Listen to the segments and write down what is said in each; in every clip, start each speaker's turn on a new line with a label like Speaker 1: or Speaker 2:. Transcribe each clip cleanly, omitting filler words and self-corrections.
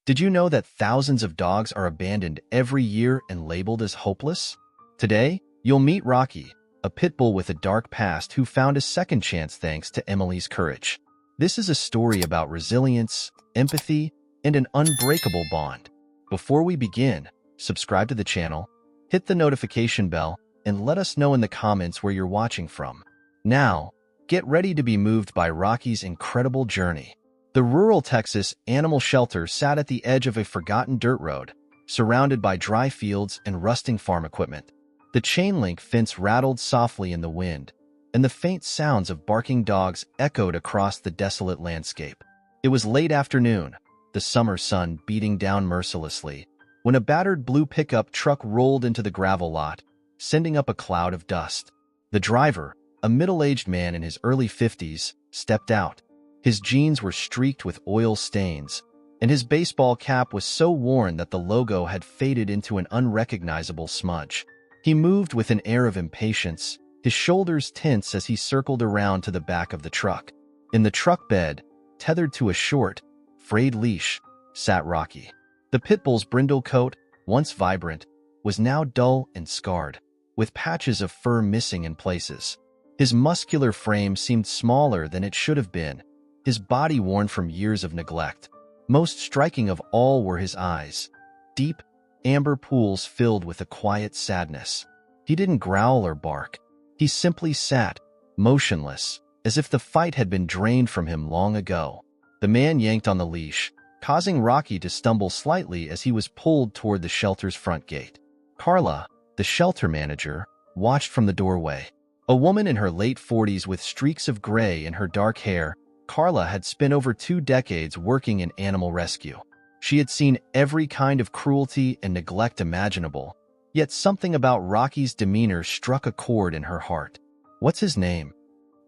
Speaker 1: Did you know that thousands of dogs are abandoned every year and labeled as hopeless? Today, you'll meet Rocky, a pit bull with a dark past who found a second chance thanks to Emily's courage. This is a story about resilience, empathy, and an unbreakable bond. Before we begin, subscribe to the channel, hit the notification bell, and let us know in the comments where you're watching from. Now, get ready to be moved by Rocky's incredible journey. The rural Texas animal shelter sat at the edge of a forgotten dirt road, surrounded by dry fields and rusting farm equipment. The chain-link fence rattled softly in the wind, and the faint sounds of barking dogs echoed across the desolate landscape. It was late afternoon, the summer sun beating down mercilessly, when a battered blue pickup truck rolled into the gravel lot, sending up a cloud of dust. The driver, a middle-aged man in his early 50s, stepped out. His jeans were streaked with oil stains, and his baseball cap was so worn that the logo had faded into an unrecognizable smudge. He moved with an air of impatience, his shoulders tense as he circled around to the back of the truck. In the truck bed, tethered to a short, frayed leash, sat Rocky. The pit bull's brindle coat, once vibrant, was now dull and scarred, with patches of fur missing in places. His muscular frame seemed smaller than it should have been, his body worn from years of neglect. Most striking of all were his eyes, deep, amber pools filled with a quiet sadness. He didn't growl or bark. He simply sat, motionless, as if the fight had been drained from him long ago. The man yanked on the leash, causing Rocky to stumble slightly as he was pulled toward the shelter's front gate. Carla, the shelter manager, watched from the doorway. A woman in her late 40s with streaks of gray in her dark hair, Carla had spent over 2 decades working in animal rescue. She had seen every kind of cruelty and neglect imaginable, yet something about Rocky's demeanor struck a chord in her heart. "What's his name?"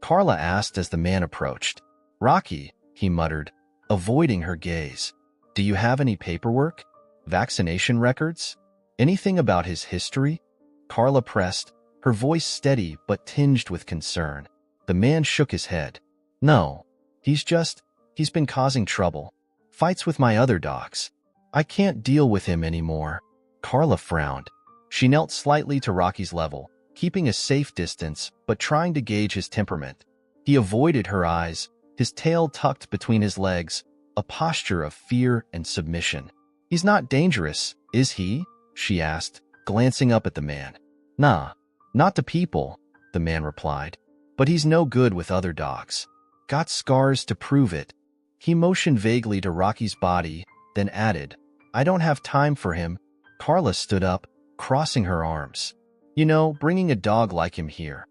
Speaker 1: Carla asked as the man approached. "Rocky," he muttered, avoiding her gaze. "Do you have any paperwork? Vaccination records? Anything about his history?" Carla pressed, her voice steady but tinged with concern. The man shook his head. "No. He's been causing trouble. Fights with my other dogs. I can't deal with him anymore." Carla frowned. She knelt slightly to Rocky's level, keeping a safe distance but trying to gauge his temperament. He avoided her eyes, his tail tucked between his legs, a posture of fear and submission. "He's not dangerous, is he?" she asked, glancing up at the man. "Nah, not to people," the man replied. "But he's no good with other dogs. Got scars to prove it." He motioned vaguely to Rocky's body, then added, "I don't have time for him." Carla stood up, crossing her arms. "You know, bringing a dog like him here,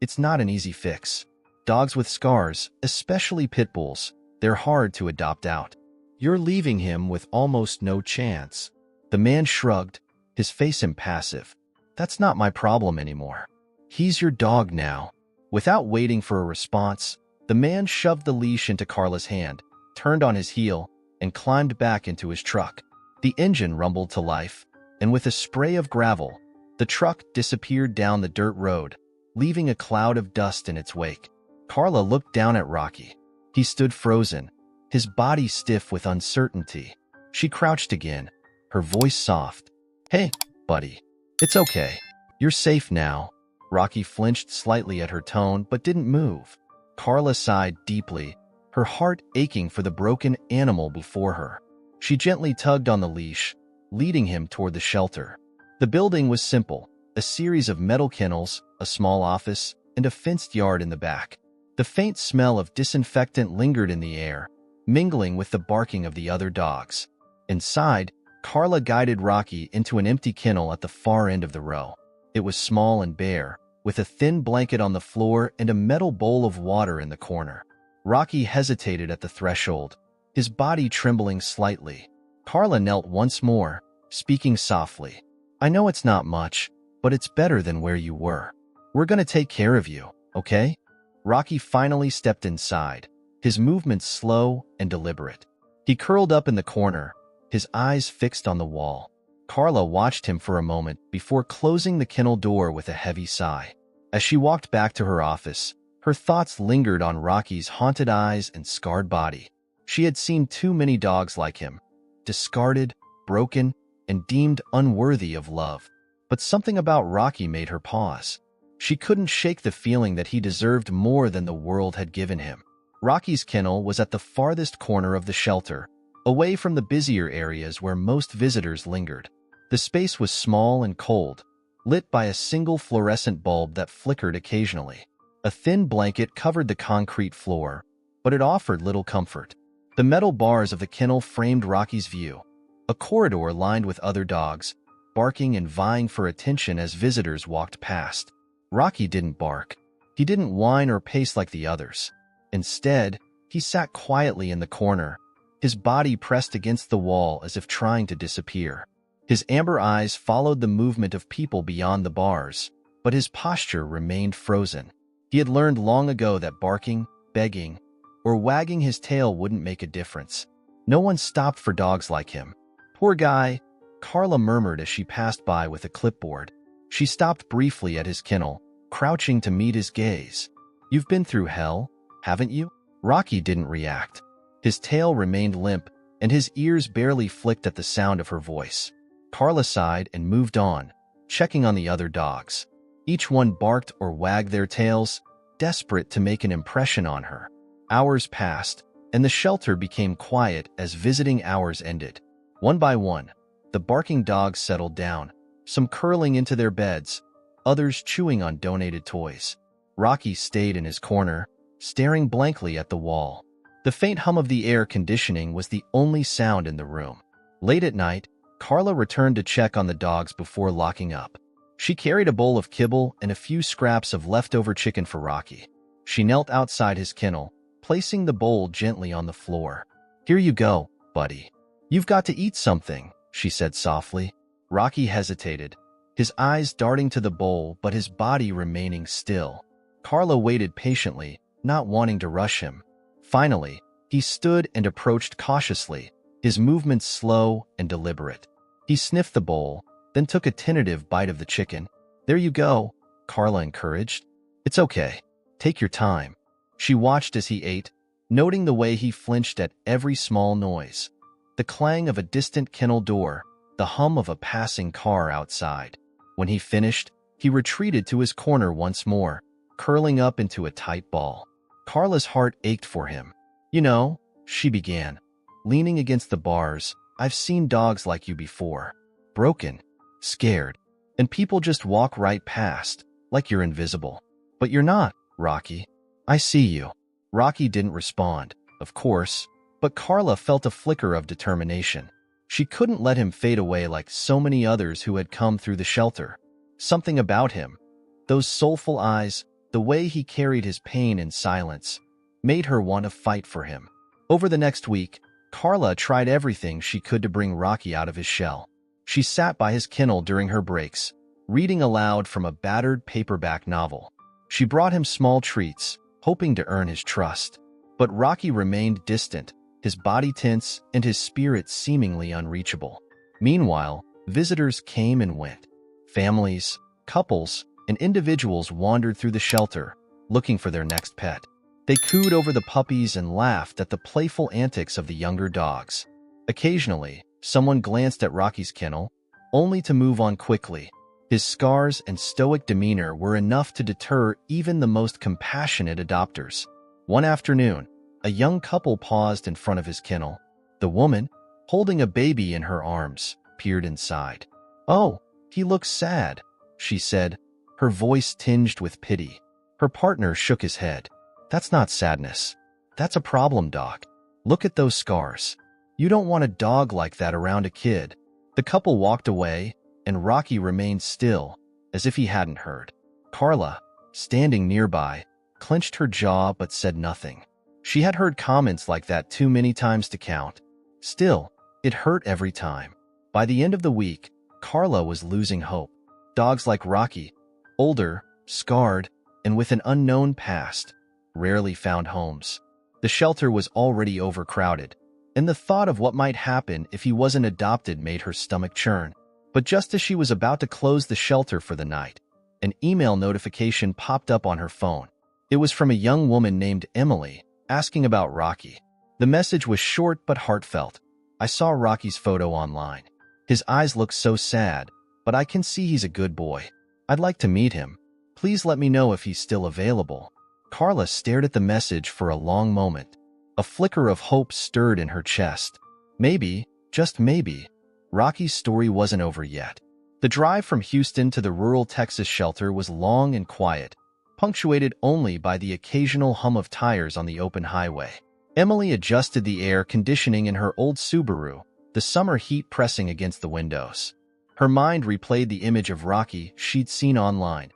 Speaker 1: it's not an easy fix. Dogs with scars, especially pit bulls, they're hard to adopt out. You're leaving him with almost no chance." The man shrugged, his face impassive. "That's not my problem anymore. He's your dog now." Without waiting for a response, the man shoved the leash into Carla's hand, turned on his heel, and climbed back into his truck. The engine rumbled to life, and with a spray of gravel, the truck disappeared down the dirt road, leaving a cloud of dust in its wake. Carla looked down at Rocky. He stood frozen, his body stiff with uncertainty. She crouched again, her voice soft. "Hey, buddy. It's okay. You're safe now." Rocky flinched slightly at her tone but didn't move. Carla sighed deeply, her heart aching for the broken animal before her. She gently tugged on the leash, leading him toward the shelter. The building was simple, a series of metal kennels, a small office, and a fenced yard in the back. The faint smell of disinfectant lingered in the air, mingling with the barking of the other dogs. Inside, Carla guided Rocky into an empty kennel at the far end of the row. It was small and bare, with a thin blanket on the floor and a metal bowl of water in the corner. Rocky hesitated at the threshold, his body trembling slightly. Carla knelt once more, speaking softly. "I know it's not much, but it's better than where you were. We're gonna take care of you, okay?" Rocky finally stepped inside, his movements slow and deliberate. He curled up in the corner, his eyes fixed on the wall. Carla watched him for a moment before closing the kennel door with a heavy sigh. As she walked back to her office, her thoughts lingered on Rocky's haunted eyes and scarred body. She had seen too many dogs like him, discarded, broken, and deemed unworthy of love. But something about Rocky made her pause. She couldn't shake the feeling that he deserved more than the world had given him. Rocky's kennel was at the farthest corner of the shelter, away from the busier areas where most visitors lingered. The space was small and cold, lit by a single fluorescent bulb that flickered occasionally. A thin blanket covered the concrete floor, but it offered little comfort. The metal bars of the kennel framed Rocky's view, a corridor lined with other dogs, barking and vying for attention as visitors walked past. Rocky didn't bark. He didn't whine or pace like the others. Instead, he sat quietly in the corner, his body pressed against the wall as if trying to disappear. His amber eyes followed the movement of people beyond the bars, but his posture remained frozen. He had learned long ago that barking, begging, or wagging his tail wouldn't make a difference. No one stopped for dogs like him. "Poor guy," Carla murmured as she passed by with a clipboard. She stopped briefly at his kennel, crouching to meet his gaze. "You've been through hell, haven't you?" Rocky didn't react. His tail remained limp, and his ears barely flicked at the sound of her voice. Carla sighed and moved on, checking on the other dogs. Each one barked or wagged their tails, desperate to make an impression on her. Hours passed, and the shelter became quiet as visiting hours ended. One by one, the barking dogs settled down, some curling into their beds, others chewing on donated toys. Rocky stayed in his corner, staring blankly at the wall. The faint hum of the air conditioning was the only sound in the room. Late at night, Carla returned to check on the dogs before locking up. She carried a bowl of kibble and a few scraps of leftover chicken for Rocky. She knelt outside his kennel, placing the bowl gently on the floor. "Here you go, buddy. You've got to eat something," she said softly. Rocky hesitated, his eyes darting to the bowl but his body remaining still. Carla waited patiently, not wanting to rush him. Finally, he stood and approached cautiously, his movements slow and deliberate. He sniffed the bowl, then took a tentative bite of the chicken. "There you go," Carla encouraged. "It's okay. Take your time." She watched as he ate, noting the way he flinched at every small noise. The clang of a distant kennel door, the hum of a passing car outside. When he finished, he retreated to his corner once more, curling up into a tight ball. Carla's heart ached for him. "You know," she began, leaning against the bars, "I've seen dogs like you before. Broken, scared, and people just walk right past, like you're invisible. But you're not, Rocky. I see you." Rocky didn't respond, of course, but Carla felt a flicker of determination. She couldn't let him fade away like so many others who had come through the shelter. Something about him, those soulful eyes, the way he carried his pain in silence, made her want to fight for him. Over the next week, Carla tried everything she could to bring Rocky out of his shell. She sat by his kennel during her breaks, reading aloud from a battered paperback novel. She brought him small treats, hoping to earn his trust. But Rocky remained distant, his body tense and his spirit seemingly unreachable. Meanwhile, visitors came and went. Families, couples, and individuals wandered through the shelter, looking for their next pet. They cooed over the puppies and laughed at the playful antics of the younger dogs. Occasionally, someone glanced at Rocky's kennel, only to move on quickly. His scars and stoic demeanor were enough to deter even the most compassionate adopters. One afternoon, a young couple paused in front of his kennel. The woman, holding a baby in her arms, peered inside. "Oh, he looks sad," she said, her voice tinged with pity. Her partner shook his head. "That's not sadness. That's a problem, Doc. Look at those scars. You don't want a dog like that around a kid." The couple walked away, and Rocky remained still, as if he hadn't heard. Carla, standing nearby, clenched her jaw but said nothing. She had heard comments like that too many times to count. Still, it hurt every time. By the end of the week, Carla was losing hope. Dogs like Rocky, older, scarred, and with an unknown past, rarely found homes. The shelter was already overcrowded, and the thought of what might happen if he wasn't adopted made her stomach churn. But just as she was about to close the shelter for the night, an email notification popped up on her phone. It was from a young woman named Emily, asking about Rocky. The message was short but heartfelt. I saw Rocky's photo online. His eyes look so sad, but I can see he's a good boy. I'd like to meet him. Please let me know if he's still available." Carla stared at the message for a long moment. A flicker of hope stirred in her chest. Maybe, just maybe, Rocky's story wasn't over yet. The drive from Houston to the rural Texas shelter was long and quiet, punctuated only by the occasional hum of tires on the open highway. Emily adjusted the air conditioning in her old Subaru, the summer heat pressing against the windows. Her mind replayed the image of Rocky she'd seen online,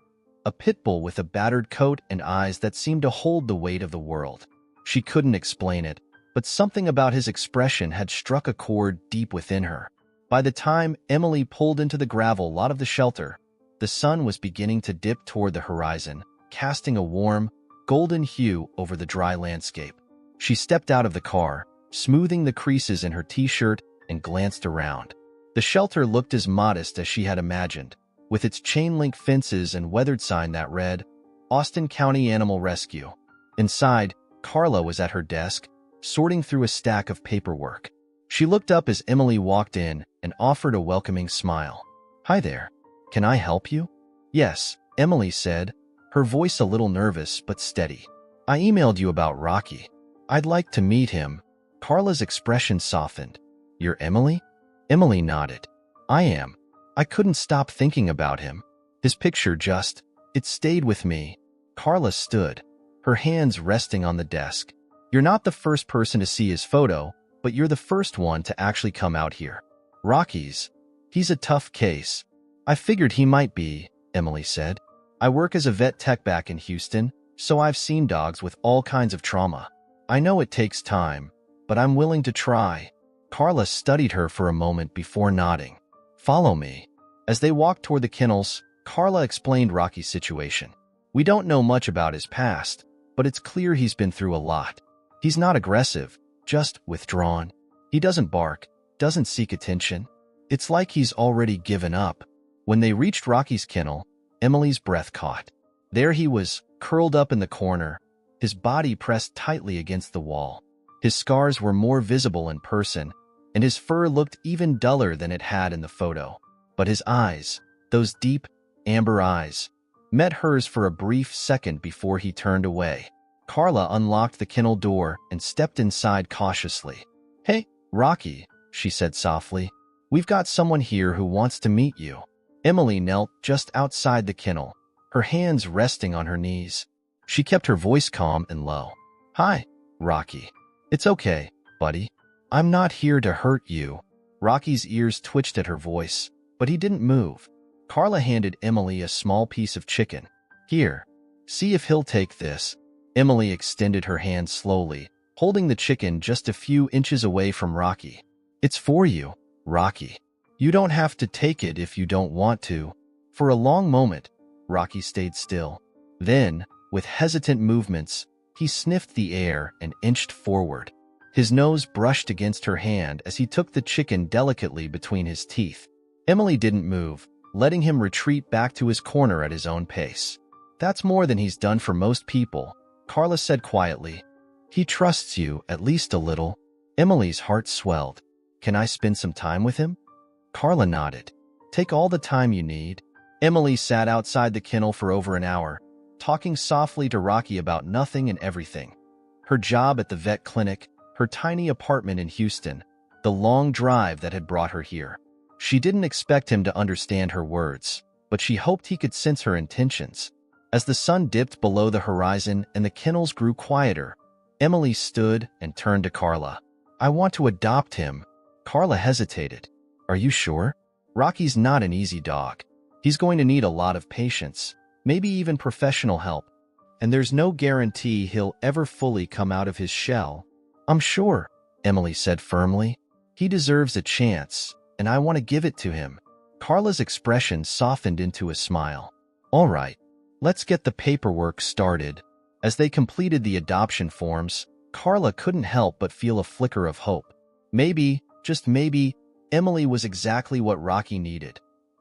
Speaker 1: a pit bull with a battered coat and eyes that seemed to hold the weight of the world. She couldn't explain it, but something about his expression had struck a chord deep within her. By the time Emily pulled into the gravel lot of the shelter, the sun was beginning to dip toward the horizon, casting a warm, golden hue over the dry landscape. She stepped out of the car, smoothing the creases in her t-shirt, and glanced around. The shelter looked as modest as she had imagined, with its chain-link fences and weathered sign that read, Austin County Animal Rescue. Inside, Carla was at her desk, sorting through a stack of paperwork. She looked up as Emily walked in and offered a welcoming smile. "Hi there. Can I help you?" "Yes," Emily said, her voice a little nervous but steady. "I emailed you about Rocky. I'd like to meet him." Carla's expression softened. "You're Emily?" Emily nodded. "I am. I couldn't stop thinking about him. His picture it stayed with me." Carla stood, her hands resting on the desk. "You're not the first person to see his photo, but you're the first one to actually come out here. He's a tough case." "I figured he might be," Emily said. "I work as a vet tech back in Houston, so I've seen dogs with all kinds of trauma. I know it takes time, but I'm willing to try." Carla studied her for a moment before nodding. "Follow me." As they walked toward the kennels, Carla explained Rocky's situation. "We don't know much about his past, but it's clear he's been through a lot. He's not aggressive, just withdrawn. He doesn't bark, doesn't seek attention. It's like he's already given up." When they reached Rocky's kennel, Emily's breath caught. There he was, curled up in the corner, his body pressed tightly against the wall. His scars were more visible in person, and his fur looked even duller than it had in the photo. But his eyes, those deep, amber eyes, met hers for a brief second before he turned away. Carla unlocked the kennel door and stepped inside cautiously. "Hey, Rocky," she said softly. "We've got someone here who wants to meet you." Emily knelt just outside the kennel, her hands resting on her knees. She kept her voice calm and low. "Hi, Rocky. It's okay, buddy. I'm not here to hurt you." Rocky's ears twitched at her voice, but he didn't move. Carla handed Emily a small piece of chicken. "Here, see if he'll take this." Emily extended her hand slowly, holding the chicken just a few inches away from Rocky. "It's for you, Rocky. You don't have to take it if you don't want to." For a long moment, Rocky stayed still. Then, with hesitant movements, he sniffed the air and inched forward. His nose brushed against her hand as he took the chicken delicately between his teeth. Emily didn't move, letting him retreat back to his corner at his own pace. "That's more than he's done for most people," Carla said quietly. "He trusts you, at least a little." Emily's heart swelled. "Can I spend some time with him?" Carla nodded. "Take all the time you need." Emily sat outside the kennel for over an hour, talking softly to Rocky about nothing and everything. Her job at the vet clinic, her tiny apartment in Houston, the long drive that had brought her here. She didn't expect him to understand her words, but she hoped he could sense her intentions. As the sun dipped below the horizon and the kennels grew quieter, Emily stood and turned to Carla. "I want to adopt him." Carla hesitated. "Are you sure? Rocky's not an easy dog. He's going to need a lot of patience, maybe even professional help. And there's no guarantee he'll ever fully come out of his shell." "I'm sure," Emily said firmly. "He deserves a chance, and I want to give it to him." Carla's expression softened into a smile. "All right, let's get the paperwork started." As they completed the adoption forms, Carla couldn't help but feel a flicker of hope. Maybe, just maybe, Emily was exactly what Rocky needed.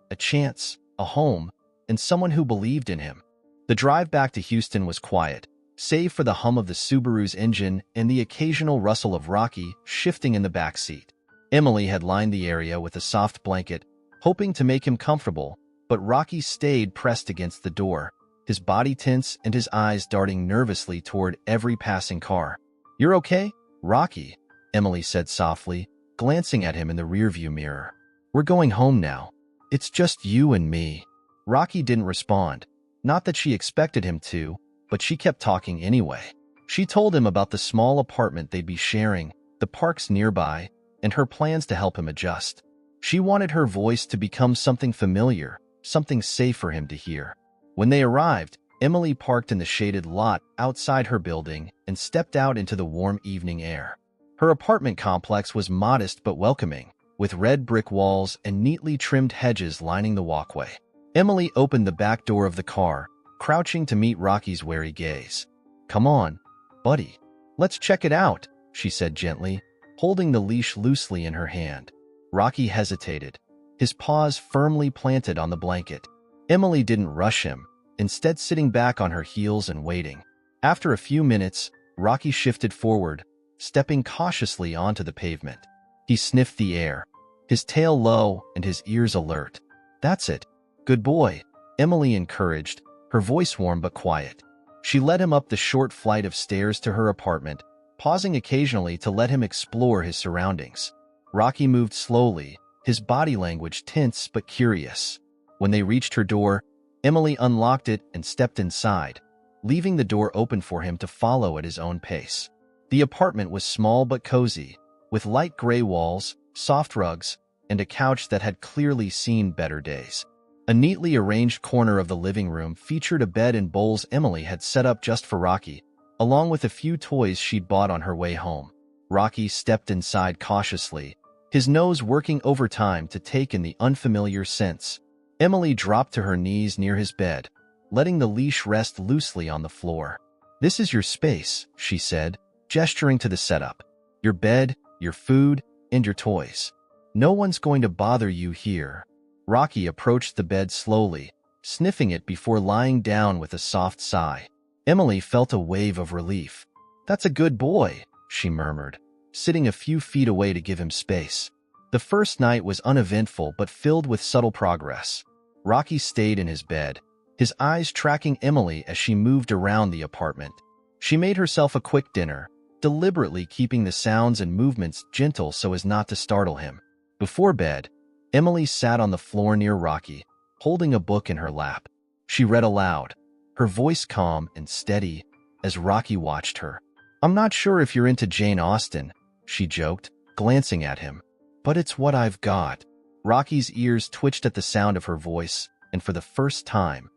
Speaker 1: A chance, a home, and someone who believed in him. The drive back to Houston was quiet, save for the hum of the Subaru's engine and the occasional rustle of Rocky shifting in the back seat. Emily had lined the area with a soft blanket, hoping to make him comfortable, but Rocky stayed pressed against the door, his body tense and his eyes darting nervously toward every passing car. "You're okay, Rocky," Emily said softly, glancing at him in the rearview mirror. "We're going home now. It's just you and me." Rocky didn't respond. Not that she expected him to, but she kept talking anyway. She told him about the small apartment they'd be sharing, the parks nearby, and her plans to help him adjust. She wanted her voice to become something familiar, something safe for him to hear. When they arrived, Emily parked in the shaded lot outside her building and stepped out into the warm evening air. Her apartment complex was modest but welcoming, with red brick walls and neatly trimmed hedges lining the walkway. Emily opened the back door of the car, crouching to meet Rocky's wary gaze. "Come on, buddy. Let's check it out," she said gently, holding the leash loosely in her hand. Rocky hesitated, his paws firmly planted on the blanket. Emily didn't rush him, instead sitting back on her heels and waiting. After a few minutes, Rocky shifted forward, stepping cautiously onto the pavement. He sniffed the air, his tail low and his ears alert. "That's it. Good boy," Emily encouraged, her voice warm but quiet. She led him up the short flight of stairs to her apartment, pausing occasionally to let him explore his surroundings. Rocky moved slowly, his body language tense but curious. When they reached her door, Emily unlocked it and stepped inside, leaving the door open for him to follow at his own pace. The apartment was small but cozy, with light gray walls, soft rugs, and a couch that had clearly seen better days. A neatly arranged corner of the living room featured a bed and bowls Emily had set up just for Rocky, along with a few toys she'd bought on her way home. Rocky stepped inside cautiously, his nose working overtime to take in the unfamiliar scents. Emily dropped to her knees near his bed, letting the leash rest loosely on the floor. "This is your space," she said, gesturing to the setup. "Your bed, your food, and your toys. No one's going to bother you here." Rocky approached the bed slowly, sniffing it before lying down with a soft sigh. Emily felt a wave of relief. "That's a good boy," she murmured, sitting a few feet away to give him space. The first night was uneventful but filled with subtle progress. Rocky stayed in his bed, his eyes tracking Emily as she moved around the apartment. She made herself a quick dinner, deliberately keeping the sounds and movements gentle so as not to startle him. Before bed, Emily sat on the floor near Rocky, holding a book in her lap. She read aloud, her voice calm and steady, as Rocky watched her. "I'm not sure if you're into Jane Austen," she joked, glancing at him. "But it's what I've got." Rocky's ears twitched at the sound of her voice, and for the first time,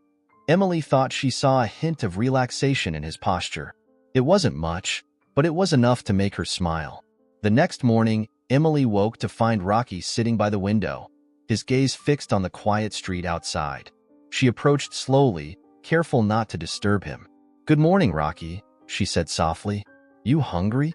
Speaker 1: Emily thought she saw a hint of relaxation in his posture. It wasn't much, but it was enough to make her smile. The next morning, Emily woke to find Rocky sitting by the window, his gaze fixed on the quiet street outside. She approached slowly, careful not to disturb him. "Good morning, Rocky," she said softly. "You hungry?"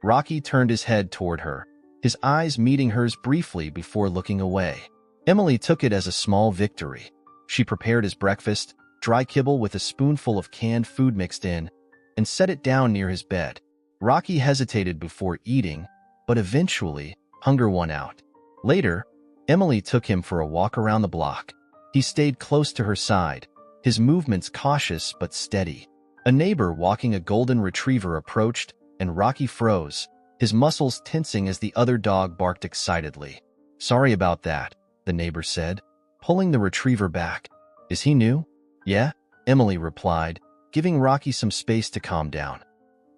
Speaker 1: Rocky turned his head toward her, his eyes meeting hers briefly before looking away. Emily took it as a small victory. She prepared his breakfast, dry kibble with a spoonful of canned food mixed in, and set it down near his bed. Rocky hesitated before eating, but eventually, hunger won out. Later, Emily took him for a walk around the block. He stayed close to her side, his movements cautious but steady. A neighbor walking a golden retriever approached, and Rocky froze, his muscles tensing as the other dog barked excitedly. "Sorry about that," the neighbor said, pulling the retriever back. "Is he new?" "Yeah," Emily replied, giving Rocky some space to calm down.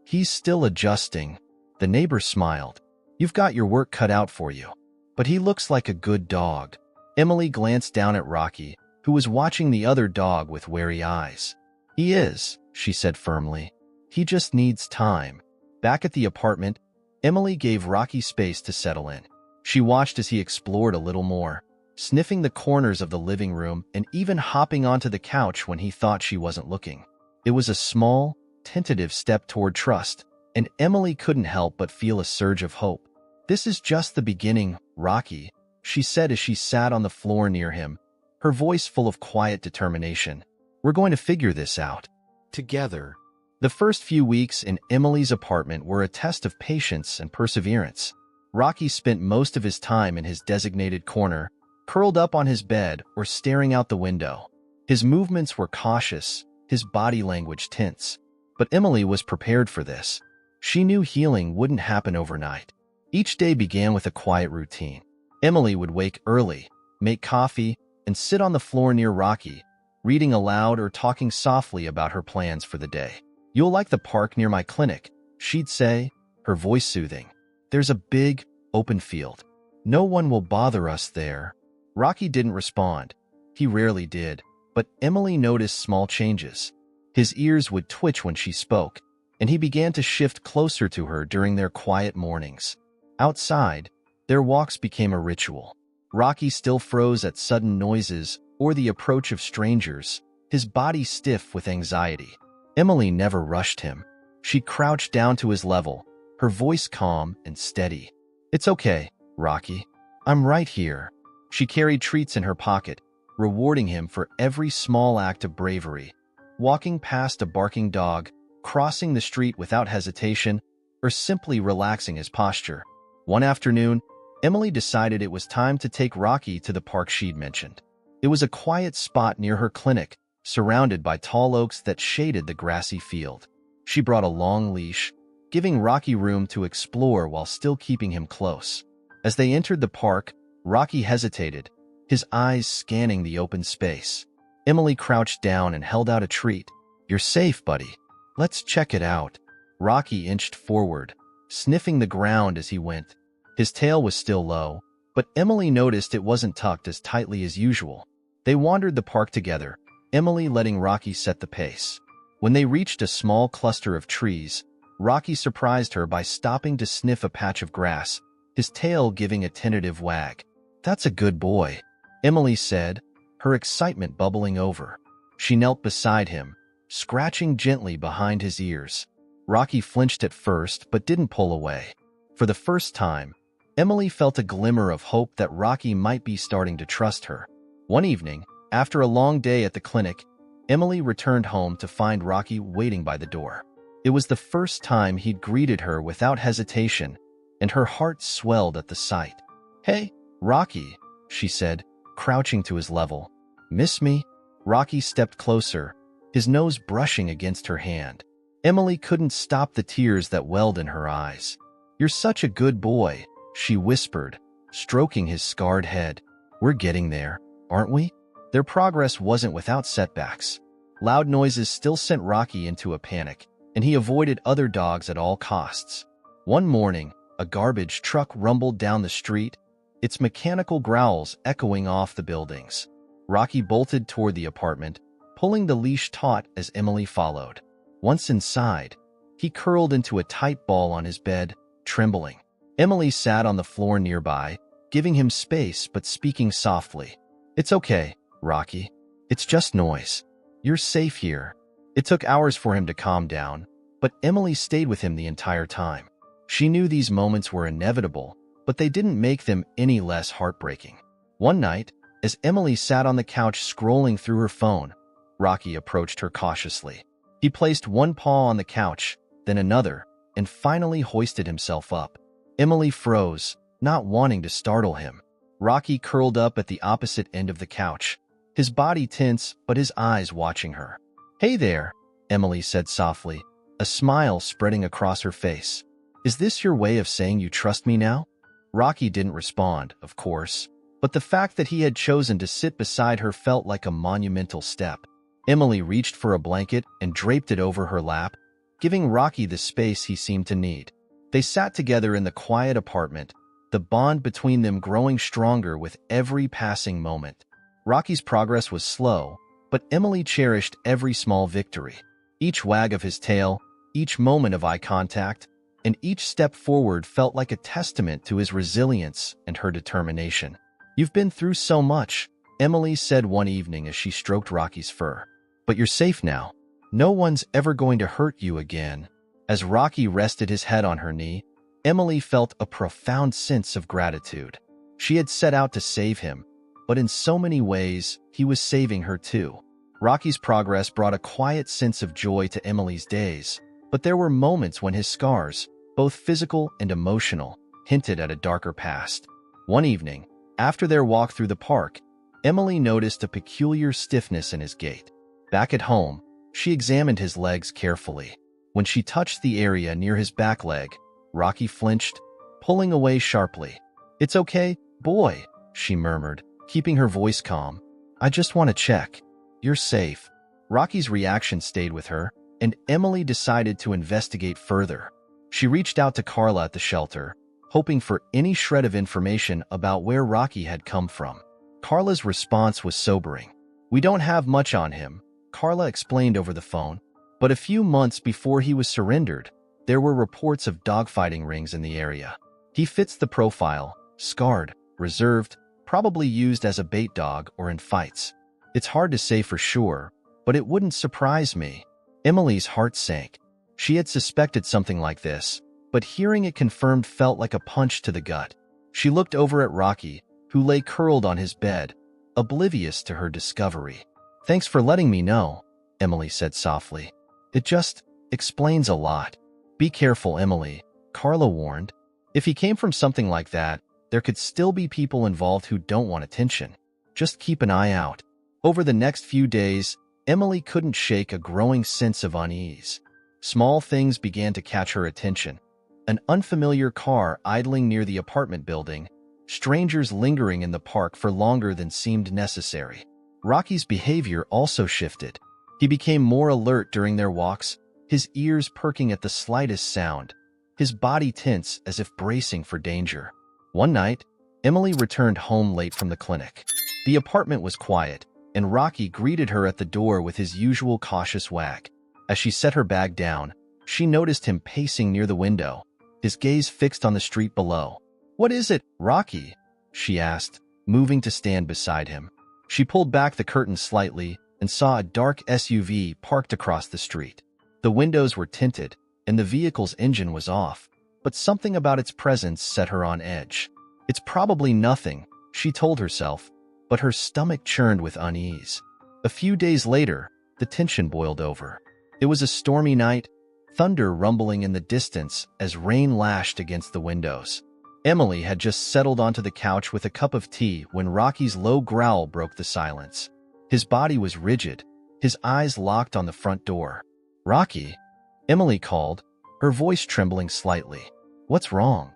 Speaker 1: "He's still adjusting." The neighbor smiled. "You've got your work cut out for you. But he looks like a good dog." Emily glanced down at Rocky, who was watching the other dog with wary eyes. "He is," she said firmly. "He just needs time." Back at the apartment, Emily gave Rocky space to settle in. She watched as he explored a little more, sniffing the corners of the living room and even hopping onto the couch when he thought she wasn't looking. It was a small, tentative step toward trust, and Emily couldn't help but feel a surge of hope. "This is just the beginning, Rocky," she said as she sat on the floor near him, her voice full of quiet determination. "We're going to figure this out together." The first few weeks in Emily's apartment were a test of patience and perseverance. Rocky spent most of his time in his designated corner, curled up on his bed or staring out the window. His movements were cautious, his body language tense. But Emily was prepared for this. She knew healing wouldn't happen overnight. Each day began with a quiet routine. Emily would wake early, make coffee, and sit on the floor near Rocky, reading aloud or talking softly about her plans for the day. "You'll like the park near my clinic," she'd say, her voice soothing. "There's a big, open field. No one will bother us there." Rocky didn't respond. He rarely did, but Emily noticed small changes. His ears would twitch when she spoke, and he began to shift closer to her during their quiet mornings. Outside, their walks became a ritual. Rocky still froze at sudden noises or the approach of strangers, his body stiff with anxiety. Emily never rushed him. She crouched down to his level, her voice calm and steady. "It's okay, Rocky. I'm right here." She carried treats in her pocket, rewarding him for every small act of bravery. Walking past a barking dog, crossing the street without hesitation, or simply relaxing his posture. One afternoon, Emily decided it was time to take Rocky to the park she'd mentioned. It was a quiet spot near her clinic, surrounded by tall oaks that shaded the grassy field. She brought a long leash, giving Rocky room to explore while still keeping him close. As they entered the park, Rocky hesitated, his eyes scanning the open space. Emily crouched down and held out a treat. "You're safe, buddy. Let's check it out." Rocky inched forward, sniffing the ground as he went. His tail was still low, but Emily noticed it wasn't tucked as tightly as usual. They wandered the park together, Emily letting Rocky set the pace. When they reached a small cluster of trees, Rocky surprised her by stopping to sniff a patch of grass, his tail giving a tentative wag. "That's a good boy," Emily said, her excitement bubbling over. She knelt beside him, scratching gently behind his ears. Rocky flinched at first but didn't pull away. For the first time, Emily felt a glimmer of hope that Rocky might be starting to trust her. One evening, after a long day at the clinic, Emily returned home to find Rocky waiting by the door. It was the first time he'd greeted her without hesitation, and her heart swelled at the sight. "Hey, Rocky," she said, crouching to his level. "Miss me?" Rocky stepped closer, his nose brushing against her hand. Emily couldn't stop the tears that welled in her eyes. "You're such a good boy," she whispered, stroking his scarred head. "We're getting there, aren't we?" Their progress wasn't without setbacks. Loud noises still sent Rocky into a panic, and he avoided other dogs at all costs. One morning, a garbage truck rumbled down the street, its mechanical growls echoing off the buildings. Rocky bolted toward the apartment, pulling the leash taut as Emily followed. Once inside, he curled into a tight ball on his bed, trembling. Emily sat on the floor nearby, giving him space but speaking softly. "It's okay, Rocky. It's just noise. You're safe here." It took hours for him to calm down, but Emily stayed with him the entire time. She knew these moments were inevitable, but they didn't make them any less heartbreaking. One night, as Emily sat on the couch scrolling through her phone, Rocky approached her cautiously. He placed one paw on the couch, then another, and finally hoisted himself up. Emily froze, not wanting to startle him. Rocky curled up at the opposite end of the couch, his body tense but his eyes watching her. "Hey there," Emily said softly, a smile spreading across her face. "Is this your way of saying you trust me now?" Rocky didn't respond, of course, but the fact that he had chosen to sit beside her felt like a monumental step. Emily reached for a blanket and draped it over her lap, giving Rocky the space he seemed to need. They sat together in the quiet apartment, the bond between them growing stronger with every passing moment. Rocky's progress was slow, but Emily cherished every small victory. Each wag of his tail, each moment of eye contact, and each step forward felt like a testament to his resilience and her determination. "You've been through so much," Emily said one evening as she stroked Rocky's fur. "But you're safe now. No one's ever going to hurt you again." As Rocky rested his head on her knee, Emily felt a profound sense of gratitude. She had set out to save him, but in so many ways, he was saving her too. Rocky's progress brought a quiet sense of joy to Emily's days, but there were moments when his scars, both physical and emotional, hinted at a darker past. One evening, after their walk through the park, Emily noticed a peculiar stiffness in his gait. Back at home, she examined his legs carefully. When she touched the area near his back leg, Rocky flinched, pulling away sharply. "It's okay, boy," she murmured, keeping her voice calm. "I just want to check. You're safe." Rocky's reaction stayed with her, and Emily decided to investigate further. She reached out to Carla at the shelter, hoping for any shred of information about where Rocky had come from. Carla's response was sobering. "We don't have much on him," Carla explained over the phone, but a few months before he was surrendered, there were reports of dogfighting rings in the area. He fits the profile: scarred, reserved, probably used as a bait dog or in fights. It's hard to say for sure, but it wouldn't surprise me. Emily's heart sank. She had suspected something like this, but hearing it confirmed felt like a punch to the gut. She looked over at Rocky, who lay curled on his bed, oblivious to her discovery. "Thanks for letting me know," Emily said softly. "It just explains a lot." "Be careful, Emily," Carla warned. "If he came from something like that, there could still be people involved who don't want attention. Just keep an eye out." Over the next few days, Emily couldn't shake a growing sense of unease. Small things began to catch her attention. An unfamiliar car idling near the apartment building, strangers lingering in the park for longer than seemed necessary. Rocky's behavior also shifted. He became more alert during their walks, his ears perking at the slightest sound, his body tense as if bracing for danger. One night, Emily returned home late from the clinic. The apartment was quiet, and Rocky greeted her at the door with his usual cautious wag. As she set her bag down, she noticed him pacing near the window, his gaze fixed on the street below. "What is it, Rocky?" she asked, moving to stand beside him. She pulled back the curtain slightly and saw a dark SUV parked across the street. The windows were tinted, and the vehicle's engine was off, but something about its presence set her on edge. "It's probably nothing," she told herself, but her stomach churned with unease. A few days later, the tension boiled over. It was a stormy night, thunder rumbling in the distance as rain lashed against the windows. Emily had just settled onto the couch with a cup of tea when Rocky's low growl broke the silence. His body was rigid, his eyes locked on the front door. "Rocky?" Emily called, her voice trembling slightly. "What's wrong?"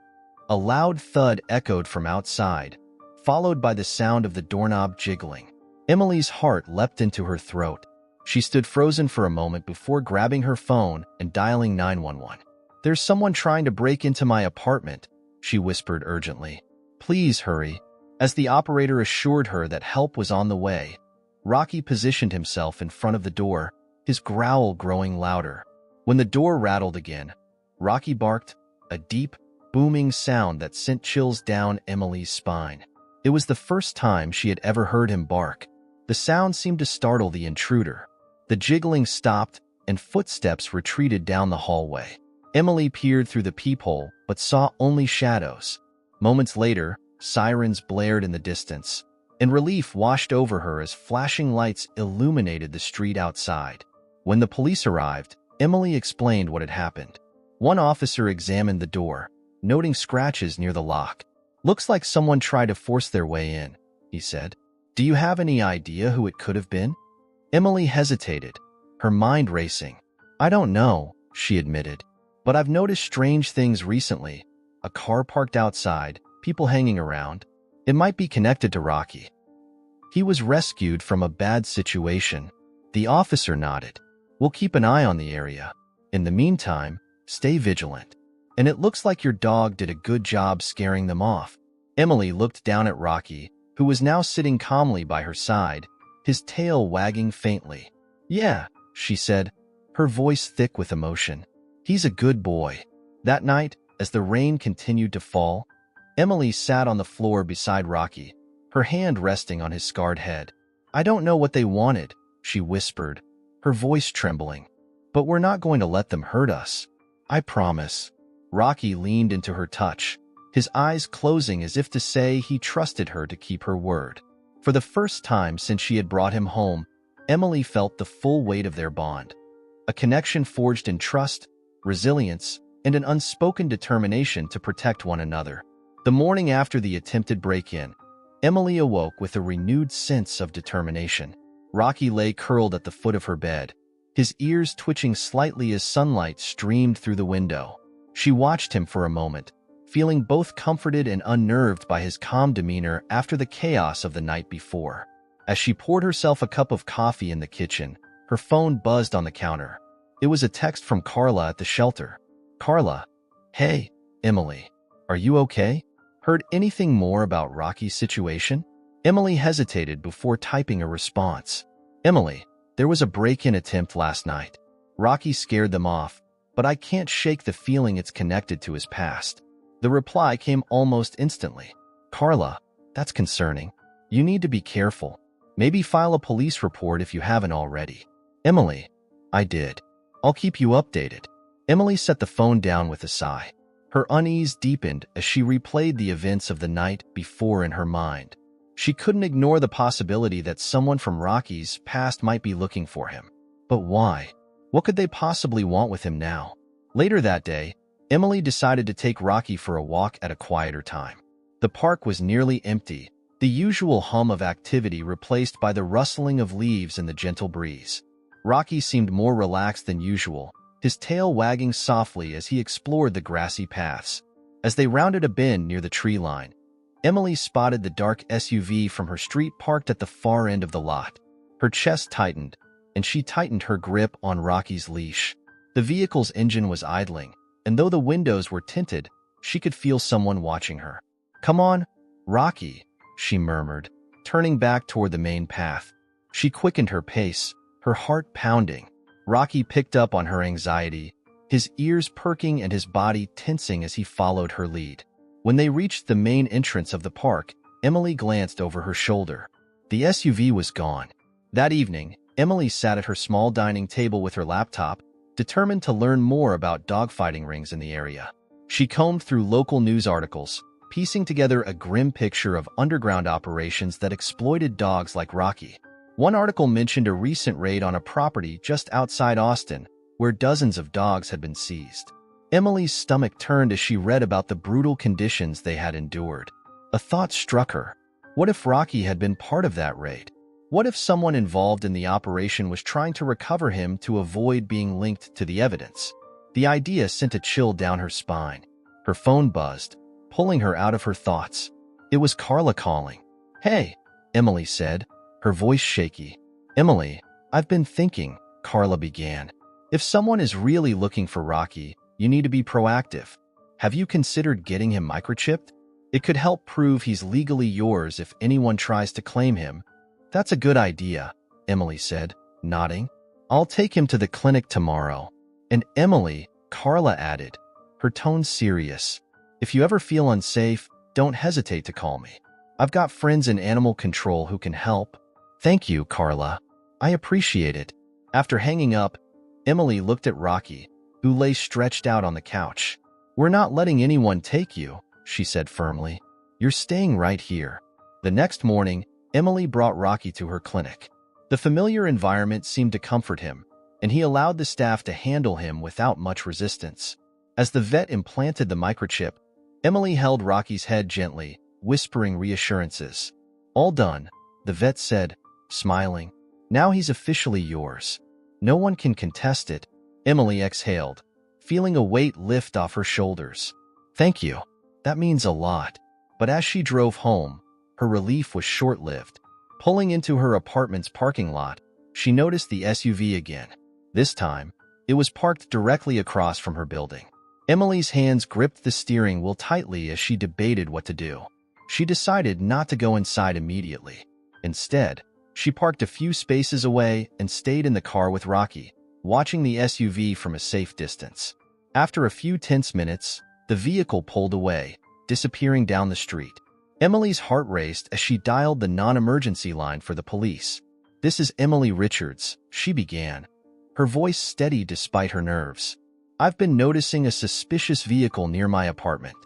Speaker 1: A loud thud echoed from outside, followed by the sound of the doorknob jiggling. Emily's heart leapt into her throat. She stood frozen for a moment before grabbing her phone and dialing 911. "There's someone trying to break into my apartment," she whispered urgently. "Please hurry." As the operator assured her that help was on the way, Rocky positioned himself in front of the door, his growl growing louder. When the door rattled again, Rocky barked, a deep, booming sound that sent chills down Emily's spine. It was the first time she had ever heard him bark. The sound seemed to startle the intruder. The jiggling stopped, and footsteps retreated down the hallway. Emily peered through the peephole, but saw only shadows. Moments later, sirens blared in the distance, and relief washed over her as flashing lights illuminated the street outside. When the police arrived, Emily explained what had happened. One officer examined the door, noting scratches near the lock. "Looks like someone tried to force their way in," he said. "Do you have any idea who it could have been?" Emily hesitated, her mind racing. "I don't know," she admitted, "but I've noticed strange things recently. A car parked outside, people hanging around. It might be connected to Rocky. He was rescued from a bad situation." The officer nodded. "We'll keep an eye on the area. In the meantime, stay vigilant. And it looks like your dog did a good job scaring them off." Emily looked down at Rocky, who was now sitting calmly by her side, his tail wagging faintly. "Yeah," she said, her voice thick with emotion. "He's a good boy." That night, as the rain continued to fall, Emily sat on the floor beside Rocky, her hand resting on his scarred head. "I don't know what they wanted," she whispered, her voice trembling, "but we're not going to let them hurt us. I promise." Rocky leaned into her touch, his eyes closing as if to say he trusted her to keep her word. For the first time since she had brought him home, Emily felt the full weight of their bond. A connection forged in trust, resilience, and an unspoken determination to protect one another. The morning after the attempted break-in, Emily awoke with a renewed sense of determination. Rocky lay curled at the foot of her bed, his ears twitching slightly as sunlight streamed through the window. She watched him for a moment, feeling both comforted and unnerved by his calm demeanor after the chaos of the night before. As she poured herself a cup of coffee in the kitchen, her phone buzzed on the counter. It was a text from Carla at the shelter. "Carla, hey, Emily, are you okay? Heard anything more about Rocky's situation?" Emily hesitated before typing a response. "Emily, there was a break-in attempt last night. Rocky scared them off, but I can't shake the feeling it's connected to his past." The reply came almost instantly. "Carla, that's concerning. You need to be careful. Maybe file a police report if you haven't already." "Emily, I did. I'll keep you updated." Emily set the phone down with a sigh. Her unease deepened as she replayed the events of the night before in her mind. She couldn't ignore the possibility that someone from Rocky's past might be looking for him. But why? What could they possibly want with him now? Later that day, Emily decided to take Rocky for a walk at a quieter time. The park was nearly empty, the usual hum of activity replaced by the rustling of leaves and the gentle breeze. Rocky seemed more relaxed than usual, his tail wagging softly as he explored the grassy paths. As they rounded a bend near the tree line, Emily spotted the dark SUV from her street parked at the far end of the lot. Her chest tightened, and she tightened her grip on Rocky's leash. The vehicle's engine was idling, and though the windows were tinted, she could feel someone watching her. "Come on, Rocky," she murmured, turning back toward the main path. She quickened her pace, her heart pounding. Rocky picked up on her anxiety, his ears perking and his body tensing as he followed her lead. When they reached the main entrance of the park, Emily glanced over her shoulder. The SUV was gone. That evening, Emily sat at her small dining table with her laptop, determined to learn more about dogfighting rings in the area. She combed through local news articles, piecing together a grim picture of underground operations that exploited dogs like Rocky. One article mentioned a recent raid on a property just outside Austin, where dozens of dogs had been seized. Emily's stomach turned as she read about the brutal conditions they had endured. A thought struck her. What if Rocky had been part of that raid? What if someone involved in the operation was trying to recover him to avoid being linked to the evidence? The idea sent a chill down her spine. Her phone buzzed, pulling her out of her thoughts. It was Carla calling. "Hey," Emily said, her voice shaky. "Emily, I've been thinking," Carla began. "If someone is really looking for Rocky, you need to be proactive. Have you considered getting him microchipped? It could help prove he's legally yours if anyone tries to claim him." "That's a good idea," Emily said, nodding. "I'll take him to the clinic tomorrow." "And Emily," Carla added, her tone serious, "if you ever feel unsafe, don't hesitate to call me. I've got friends in animal control who can help." "Thank you, Carla. I appreciate it." After hanging up, Emily looked at Rocky, who lay stretched out on the couch. "We're not letting anyone take you," she said firmly. "You're staying right here." The next morning, Emily brought Rocky to her clinic. The familiar environment seemed to comfort him, and he allowed the staff to handle him without much resistance. As the vet implanted the microchip, Emily held Rocky's head gently, whispering reassurances. "All done," the vet said, smiling. "Now he's officially yours. No one can contest it." Emily exhaled, feeling a weight lift off her shoulders. "Thank you. That means a lot." But as she drove home, her relief was short-lived. Pulling into her apartment's parking lot, she noticed the SUV again. This time, it was parked directly across from her building. Emily's hands gripped the steering wheel tightly as she debated what to do. She decided not to go inside immediately. Instead, she parked a few spaces away and stayed in the car with Rocky, watching the SUV from a safe distance. After a few tense minutes, the vehicle pulled away, disappearing down the street. Emily's heart raced as she dialed the non-emergency line for the police. "This is Emily Richards," she began, her voice steady despite her nerves. "I've been noticing a suspicious vehicle near my apartment.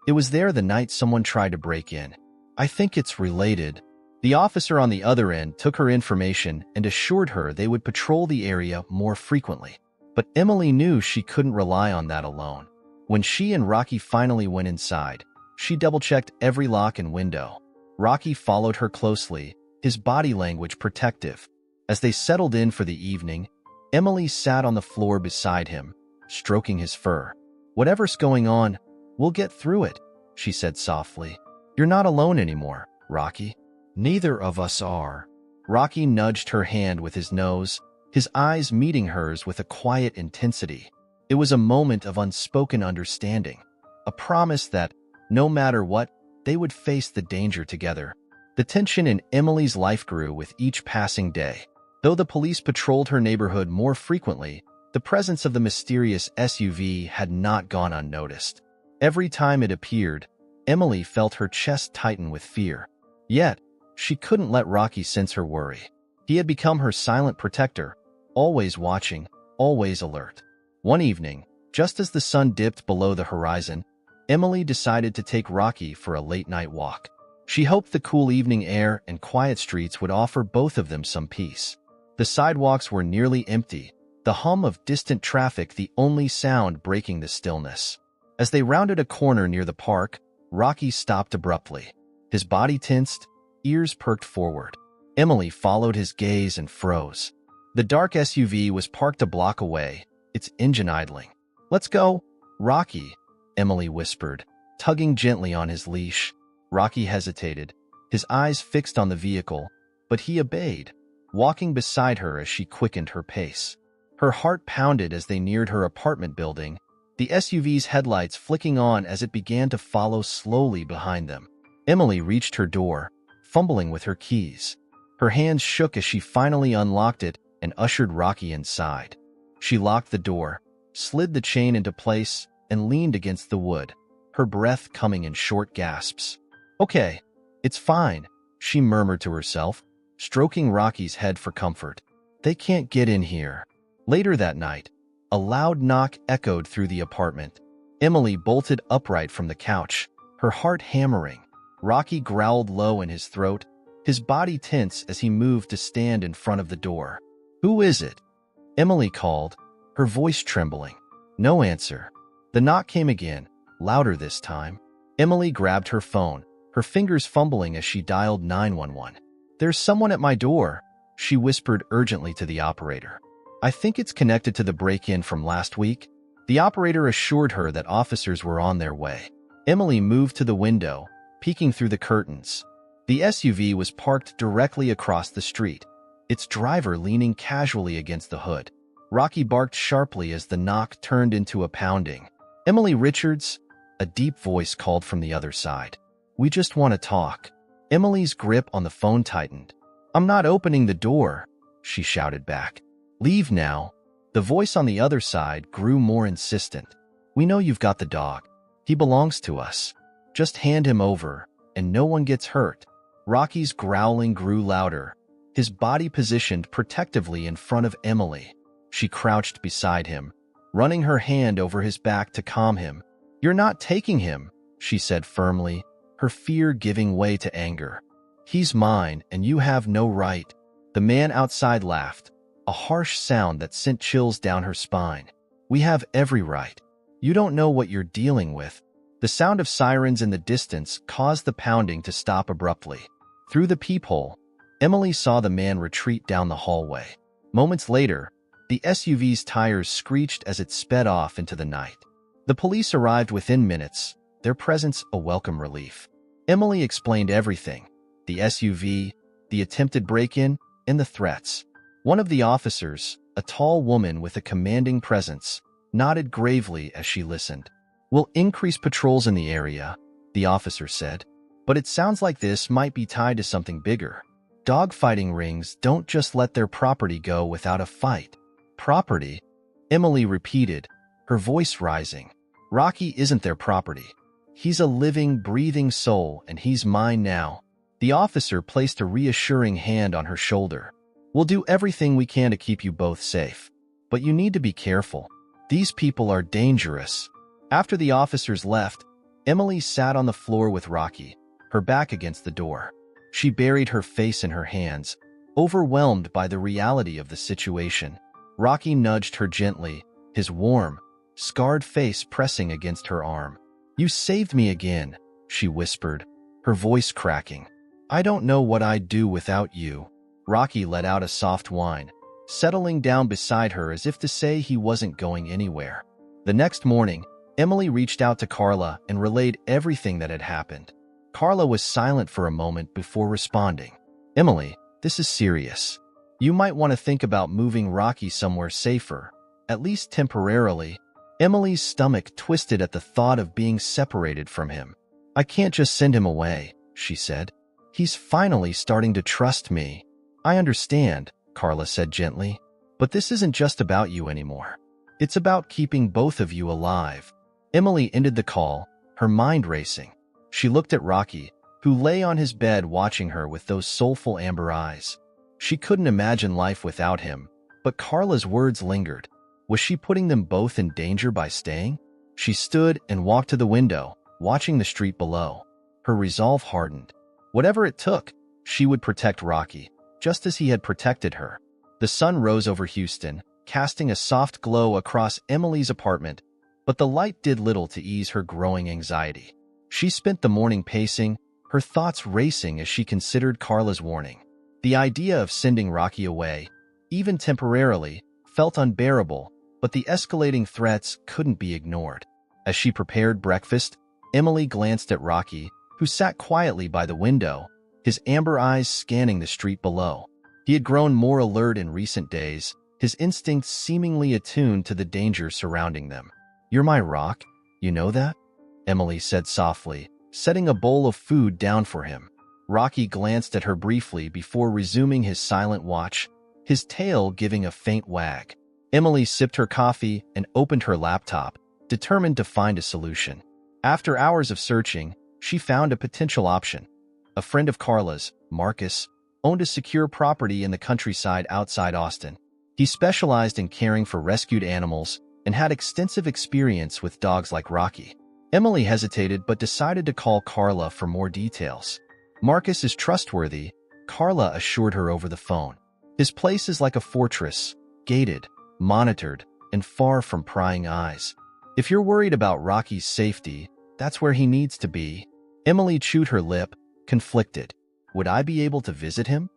Speaker 1: It was there the night someone tried to break in. I think it's related." The officer on the other end took her information and assured her they would patrol the area more frequently. But Emily knew she couldn't rely on that alone. When she and Rocky finally went inside, she double-checked every lock and window. Rocky followed her closely, his body language protective. As they settled in for the evening, Emily sat on the floor beside him, stroking his fur. "Whatever's going on, we'll get through it," she said softly. "You're not alone anymore, Rocky." "Neither of us are." Rocky nudged her hand with his nose, his eyes meeting hers with a quiet intensity. It was a moment of unspoken understanding, a promise that, no matter what, they would face the danger together. The tension in Emily's life grew with each passing day. Though the police patrolled her neighborhood more frequently, the presence of the mysterious SUV had not gone unnoticed. Every time it appeared, Emily felt her chest tighten with fear. Yet, she couldn't let Rocky sense her worry. He had become her silent protector, always watching, always alert. One evening, just as the sun dipped below the horizon, Emily decided to take Rocky for a late-night walk. She hoped the cool evening air and quiet streets would offer both of them some peace. The sidewalks were nearly empty, the hum of distant traffic the only sound breaking the stillness. As they rounded a corner near the park, Rocky stopped abruptly. His body tensed, ears perked forward. Emily followed his gaze and froze. The dark SUV was parked a block away, its engine idling. "Let's go, Rocky," Emily whispered, tugging gently on his leash. Rocky hesitated, his eyes fixed on the vehicle, but he obeyed, walking beside her as she quickened her pace. Her heart pounded as they neared her apartment building, the SUV's headlights flicking on as it began to follow slowly behind them. Emily reached her door, fumbling with her keys. Her hands shook as she finally unlocked it and ushered Rocky inside. She locked the door, slid the chain into place, and leaned against the wood, her breath coming in short gasps. "Okay, it's fine," she murmured to herself, stroking Rocky's head for comfort. "They can't get in here." Later that night, a loud knock echoed through the apartment. Emily bolted upright from the couch, her heart hammering. Rocky growled low in his throat, his body tense as he moved to stand in front of the door. "Who is it?" Emily called, her voice trembling. No answer. The knock came again, louder this time. Emily grabbed her phone, her fingers fumbling as she dialed 911. "There's someone at my door," she whispered urgently to the operator. "I think it's connected to the break-in from last week." The operator assured her that officers were on their way. Emily moved to the window, peeking through the curtains. The SUV was parked directly across the street, its driver leaning casually against the hood. Rocky barked sharply as the knock turned into a pounding. "Emily Richards," a deep voice called from the other side. "We just want to talk." Emily's grip on the phone tightened. "I'm not opening the door," she shouted back. "Leave now." The voice on the other side grew more insistent. "We know you've got the dog. He belongs to us. Just hand him over, and no one gets hurt." Rocky's growling grew louder, his body positioned protectively in front of Emily. She crouched beside him, running her hand over his back to calm him. "You're not taking him," she said firmly, her fear giving way to anger. "He's mine, and you have no right." The man outside laughed, a harsh sound that sent chills down her spine. "We have every right. You don't know what you're dealing with." The sound of sirens in the distance caused the pounding to stop abruptly. Through the peephole, Emily saw the man retreat down the hallway. Moments later, the SUV's tires screeched as it sped off into the night. The police arrived within minutes, their presence a welcome relief. Emily explained everything: the SUV, the attempted break-in, and the threats. One of the officers, a tall woman with a commanding presence, nodded gravely as she listened. "We'll increase patrols in the area," the officer said. "But it sounds like this might be tied to something bigger. Dogfighting rings don't just let their property go without a fight." "Property?" Emily repeated, her voice rising. "Rocky isn't their property. He's a living, breathing soul, and he's mine now." The officer placed a reassuring hand on her shoulder. "We'll do everything we can to keep you both safe. But you need to be careful. These people are dangerous." After the officers left, Emily sat on the floor with Rocky, her back against the door. She buried her face in her hands, overwhelmed by the reality of the situation. Rocky nudged her gently, his warm, scarred face pressing against her arm. "You saved me again," she whispered, her voice cracking. "I don't know what I'd do without you." Rocky let out a soft whine, settling down beside her as if to say he wasn't going anywhere. The next morning, Emily reached out to Carla and relayed everything that had happened. Carla was silent for a moment before responding. "Emily, this is serious. You might want to think about moving Rocky somewhere safer, at least temporarily." Emily's stomach twisted at the thought of being separated from him. "I can't just send him away," she said. "He's finally starting to trust me." "I understand," Carla said gently, "but this isn't just about you anymore. It's about keeping both of you alive." Emily ended the call, her mind racing. She looked at Rocky, who lay on his bed watching her with those soulful amber eyes. She couldn't imagine life without him, but Carla's words lingered. Was she putting them both in danger by staying? She stood and walked to the window, watching the street below. Her resolve hardened. Whatever it took, she would protect Rocky, just as he had protected her. The sun rose over Houston, casting a soft glow across Emily's apartment, but the light did little to ease her growing anxiety. She spent the morning pacing, her thoughts racing as she considered Carla's warning. The idea of sending Rocky away, even temporarily, felt unbearable, but the escalating threats couldn't be ignored. As she prepared breakfast, Emily glanced at Rocky, who sat quietly by the window, his amber eyes scanning the street below. He had grown more alert in recent days, his instincts seemingly attuned to the danger surrounding them. "You're my rock, you know that?" Emily said softly, setting a bowl of food down for him. Rocky glanced at her briefly before resuming his silent watch, his tail giving a faint wag. Emily sipped her coffee and opened her laptop, determined to find a solution. After hours of searching, she found a potential option. A friend of Carla's, Marcus, owned a secure property in the countryside outside Austin. He specialized in caring for rescued animals and had extensive experience with dogs like Rocky. Emily hesitated but decided to call Carla for more details. "Marcus is trustworthy," Carla assured her over the phone. "His place is like a fortress, gated, monitored, and far from prying eyes. If you're worried about Rocky's safety, that's where he needs to be." Emily chewed her lip, conflicted. "Would I be able to visit him?"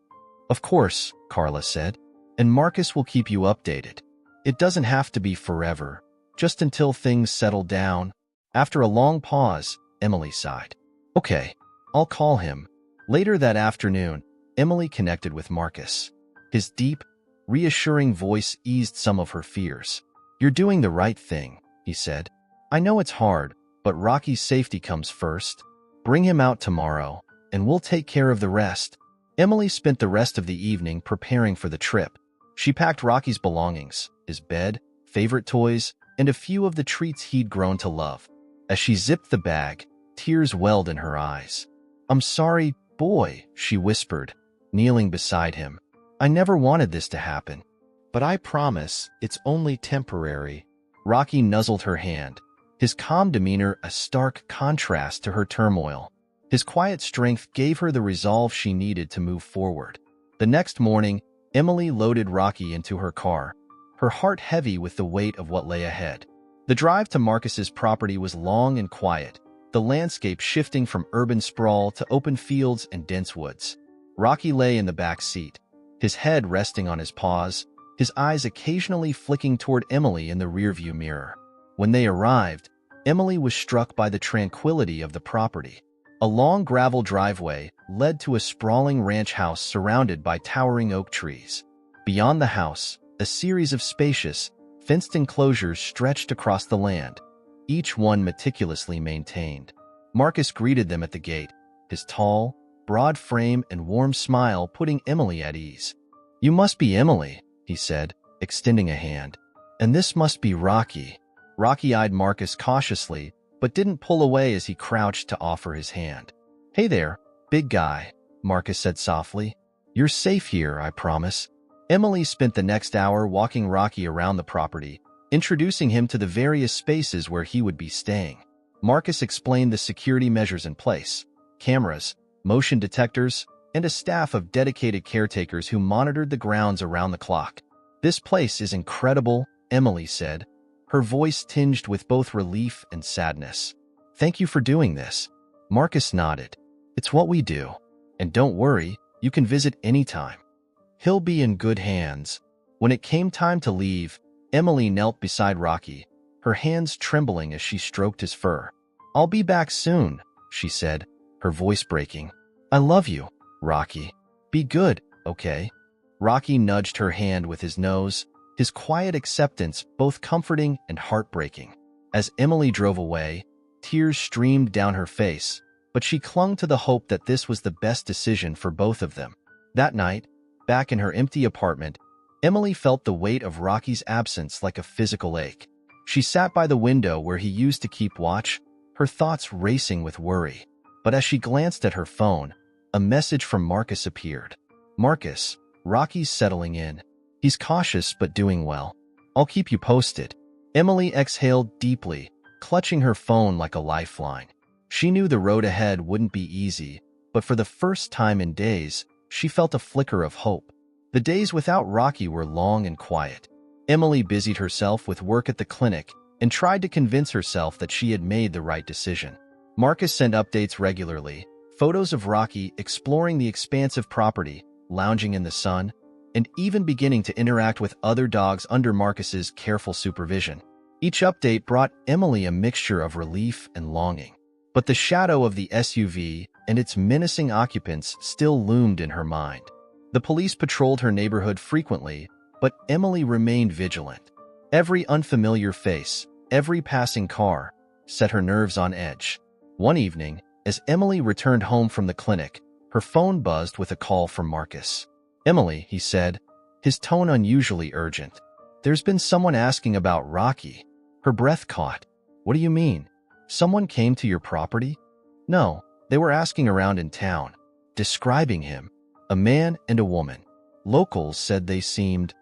Speaker 1: "Of course," Carla said, "and Marcus will keep you updated. It doesn't have to be forever, just until things settle down." After a long pause, Emily sighed. "Okay, I'll call him." Later that afternoon, Emily connected with Marcus. His deep, reassuring voice eased some of her fears. "You're doing the right thing," he said. "I know it's hard, but Rocky's safety comes first. Bring him out tomorrow, and we'll take care of the rest." Emily spent the rest of the evening preparing for the trip. She packed Rocky's belongings, his bed, favorite toys, and a few of the treats he'd grown to love. As she zipped the bag, tears welled in her eyes. "I'm sorry, boy," she whispered, kneeling beside him. "I never wanted this to happen. But I promise it's only temporary." Rocky nuzzled her hand, his calm demeanor a stark contrast to her turmoil. His quiet strength gave her the resolve she needed to move forward. The next morning, Emily loaded Rocky into her car, her heart heavy with the weight of what lay ahead. The drive to Marcus's property was long and quiet, the landscape shifting from urban sprawl to open fields and dense woods. Rocky lay in the back seat, his head resting on his paws, his eyes occasionally flicking toward Emily in the rearview mirror. When they arrived, Emily was struck by the tranquility of the property. A long gravel driveway led to a sprawling ranch house surrounded by towering oak trees. Beyond the house, a series of spacious, fenced enclosures stretched across the land, each one meticulously maintained. Marcus greeted them at the gate, his tall, broad frame and warm smile putting Emily at ease. "You must be Emily," he said, extending a hand. "And this must be Rocky." Rocky eyed Marcus cautiously, but didn't pull away as he crouched to offer his hand. "Hey there, big guy," Marcus said softly. "You're safe here, I promise." Emily spent the next hour walking Rocky around the property, introducing him to the various spaces where he would be staying. Marcus explained the security measures in place: cameras, motion detectors, and a staff of dedicated caretakers who monitored the grounds around the clock. "This place is incredible," Emily said, her voice tinged with both relief and sadness. "Thank you for doing this." Marcus nodded. "It's what we do. And don't worry, you can visit anytime. He'll be in good hands." When it came time to leave, Emily knelt beside Rocky, her hands trembling as she stroked his fur. "I'll be back soon," she said, her voice breaking. "I love you, Rocky. Be good, okay?" Rocky nudged her hand with his nose, his quiet acceptance both comforting and heartbreaking. As Emily drove away, tears streamed down her face, but she clung to the hope that this was the best decision for both of them. That night, back in her empty apartment, Emily felt the weight of Rocky's absence like a physical ache. She sat by the window where he used to keep watch, her thoughts racing with worry. But as she glanced at her phone, a message from Marcus appeared. "Marcus, Rocky's settling in. He's cautious but doing well. I'll keep you posted." Emily exhaled deeply, clutching her phone like a lifeline. She knew the road ahead wouldn't be easy, but for the first time in days, she felt a flicker of hope. The days without Rocky were long and quiet. Emily busied herself with work at the clinic and tried to convince herself that she had made the right decision. Marcus sent updates regularly, photos of Rocky exploring the expansive property, lounging in the sun, and even beginning to interact with other dogs under Marcus's careful supervision. Each update brought Emily a mixture of relief and longing. But the shadow of the SUV and its menacing occupants still loomed in her mind. The police patrolled her neighborhood frequently, but Emily remained vigilant. Every unfamiliar face, every passing car, set her nerves on edge. One evening, as Emily returned home from the clinic, her phone buzzed with a call from Marcus. "Emily," he said, his tone unusually urgent. "There's been someone asking about Rocky." Her breath caught. "What do you mean? Someone came to your property?" "No, they were asking around in town, describing him. A man and a woman. Locals said they seemed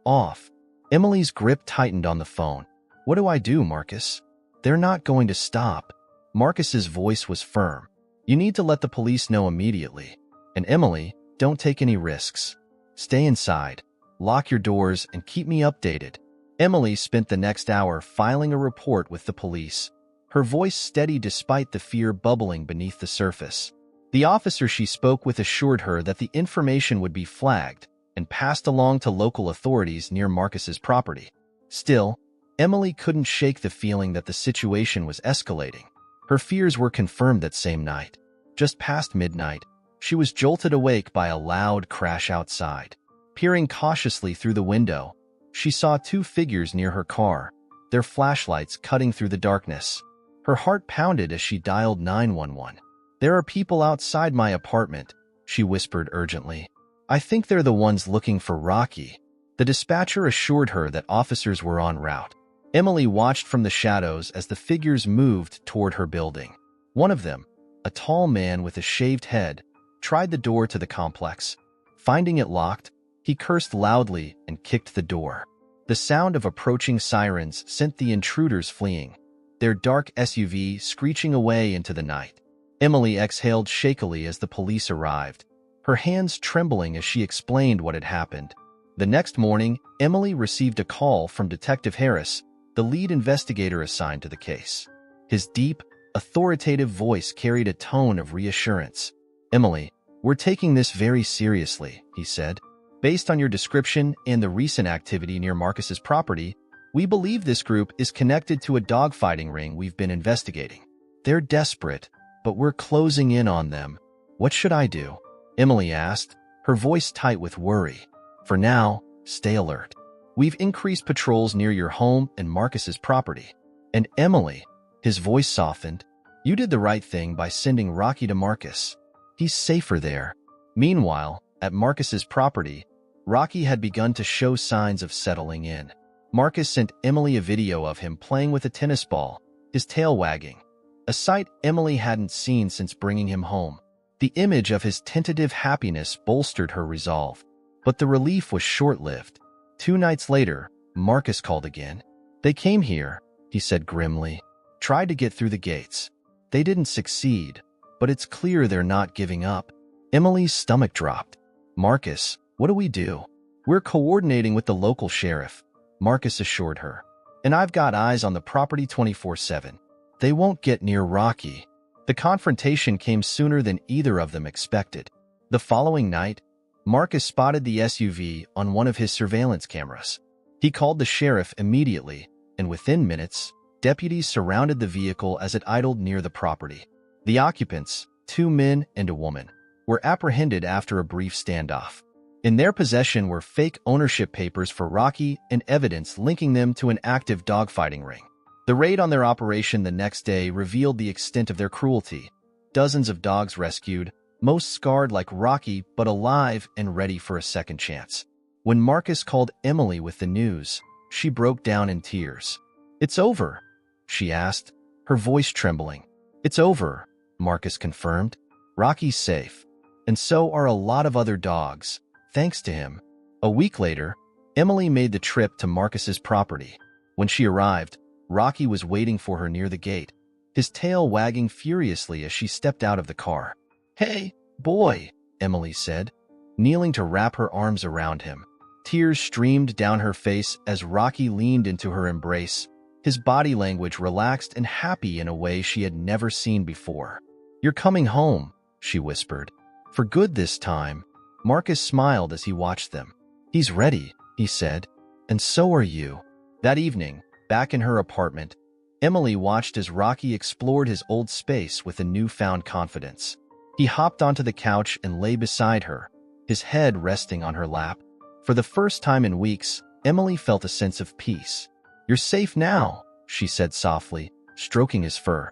Speaker 1: off." Emily's grip tightened on the phone. "What do I do, Marcus? They're not going to stop." Marcus's voice was firm. "You need to let the police know immediately. And Emily, don't take any risks. Stay inside, lock your doors, and keep me updated." Emily spent the next hour filing a report with the police, her voice steady despite the fear bubbling beneath the surface. The officer she spoke with assured her that the information would be flagged and passed along to local authorities near Marcus's property. Still, Emily couldn't shake the feeling that the situation was escalating. Her fears were confirmed that same night. Just past midnight, she was jolted awake by a loud crash outside. Peering cautiously through the window, she saw two figures near her car, their flashlights cutting through the darkness. Her heart pounded as she dialed 911. "There are people outside my apartment," she whispered urgently. "I think they're the ones looking for Rocky." The dispatcher assured her that officers were en route. Emily watched from the shadows as the figures moved toward her building. One of them, a tall man with a shaved head, tried the door to the complex. Finding it locked, he cursed loudly and kicked the door. The sound of approaching sirens sent the intruders fleeing, their dark SUV screeching away into the night. Emily exhaled shakily as the police arrived, her hands trembling as she explained what had happened. The next morning, Emily received a call from Detective Harris, the lead investigator assigned to the case. His deep, authoritative voice carried a tone of reassurance. "Emily, we're taking this very seriously," he said. "Based on your description and the recent activity near Marcus's property, we believe this group is connected to a dogfighting ring we've been investigating. They're desperate, but we're closing in on them. What should I do?" Emily asked, her voice tight with worry. "For now, stay alert. We've increased patrols near your home and Marcus's property." "And Emily," his voice softened, "you did the right thing by sending Rocky to Marcus. He's safer there." Meanwhile, at Marcus's property, Rocky had begun to show signs of settling in. Marcus sent Emily a video of him playing with a tennis ball, his tail wagging, a sight Emily hadn't seen since bringing him home. The image of his tentative happiness bolstered her resolve. But the relief was short-lived. 2 nights later, Marcus called again. "They came here," he said grimly. "Tried to get through the gates. They didn't succeed, but it's clear they're not giving up." Emily's stomach dropped. "Marcus, what do we do?" "We're coordinating with the local sheriff," Marcus assured her. and I've got eyes on the property 24/7. They won't get near Rocky. The confrontation came sooner than either of them expected. The following night, Marcus spotted the SUV on one of his surveillance cameras. He called the sheriff immediately, and within minutes, deputies surrounded the vehicle as it idled near the property. The occupants, 2 men and a woman, were apprehended after a brief standoff. In their possession were fake ownership papers for Rocky and evidence linking them to an active dogfighting ring. The raid on their operation the next day revealed the extent of their cruelty. Dozens of dogs rescued, most scarred like Rocky but alive and ready for a second chance. When Marcus called Emily with the news, she broke down in tears. "It's over," she asked, her voice trembling. "It's over," Marcus confirmed. "Rocky's safe. And so are a lot of other dogs, thanks to him." A week later, Emily made the trip to Marcus's property. When she arrived, Rocky was waiting for her near the gate, his tail wagging furiously as she stepped out of the car. "Hey, boy," Emily said, kneeling to wrap her arms around him. Tears streamed down her face as Rocky leaned into her embrace, his body language relaxed and happy in a way she had never seen before. "You're coming home," she whispered. "For good this time." Marcus smiled as he watched them. "He's ready," he said, "and so are you." That evening, back in her apartment, Emily watched as Rocky explored his old space with a newfound confidence. He hopped onto the couch and lay beside her, his head resting on her lap. For the first time in weeks, Emily felt a sense of peace. "You're safe now," she said softly, stroking his fur.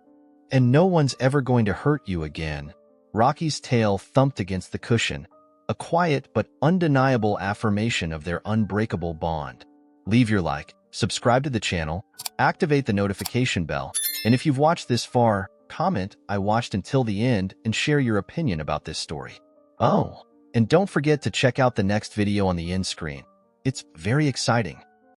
Speaker 1: "And no one's ever going to hurt you again." Rocky's tail thumped against the cushion, a quiet but undeniable affirmation of their unbreakable bond. Leave your like, subscribe to the channel, activate the notification bell, and if you've watched this far, comment "I watched until the end" and share your opinion about this story. Oh, and don't forget to check out the next video on the end screen. It's very exciting.